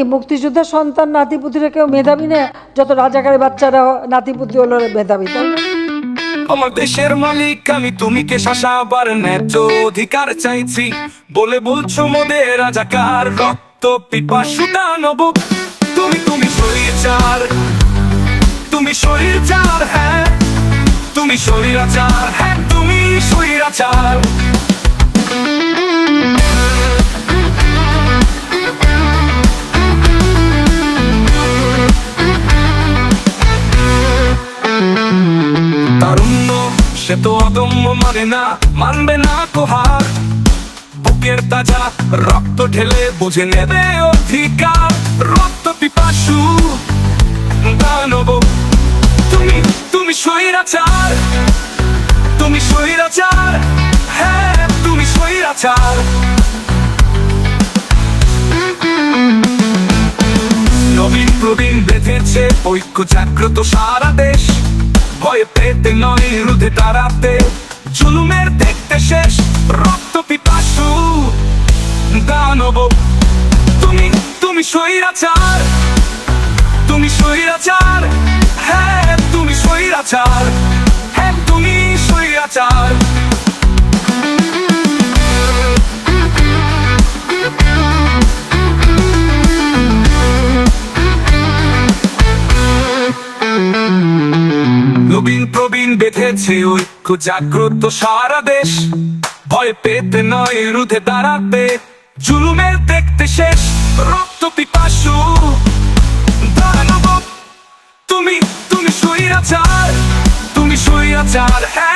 মুক্তিযোদ্ধার সন্তান নাতিপুতিরা কেউ মেধাবী না, যত রাজাকারের বাচ্চারা নাতিপুতি হলো মেধাবী, তাই না? আমার দেশের মালিক আমি, তুমি কে শাসাবার ন্যায্য অধিকার চাইছি বলে বলছো মোদের রাজাকার, রক্ত পিপাসু দানব। তুমি স্বৈরাচার, তুমি স্বৈরাচার, হ্যাঁ তুমি স্বৈরাচার, হ্যাঁ তুমি স্বৈরাচার। তারুণ্য সে তো অদম্য, মানে না, মানবে না তো হার, বুকের তাজা রক্ত ঢেলে বুঝে নেবে অধিকার, রক্ত পিপাসু দানব। তুমি স্বৈরাচার, তুমি স্বৈরাচার, হ্যাঁ তুমি স্বৈরাচার। নবীন প্রবীণ বেঁধেছে ঐক্য, জাগ্রত সারা দেশ, ভয়ে পেতে নয় রুধে দাঁড়াতে, জুলুমের দেখতে শেষ, রক্ত পিপাসু দানব। তুমি স্বৈরাচার, তুমি স্বৈরাচার, হ্যাঁ তুমি স্বৈরাচার, হ্যাঁ তুমি স্বৈরাচার। নবীন প্রবীণ বেঁধেছে ঐক্য, জাগ্রত সারা দেশ, ভয় পেতে নয় রুধে দাঁড়াতে, জুলুমের দেখতে শেষ, রক্ত পিপাসু দানব। তুমি স্বৈরাচার, তুমি স্বৈরাচার, হ্যাঁ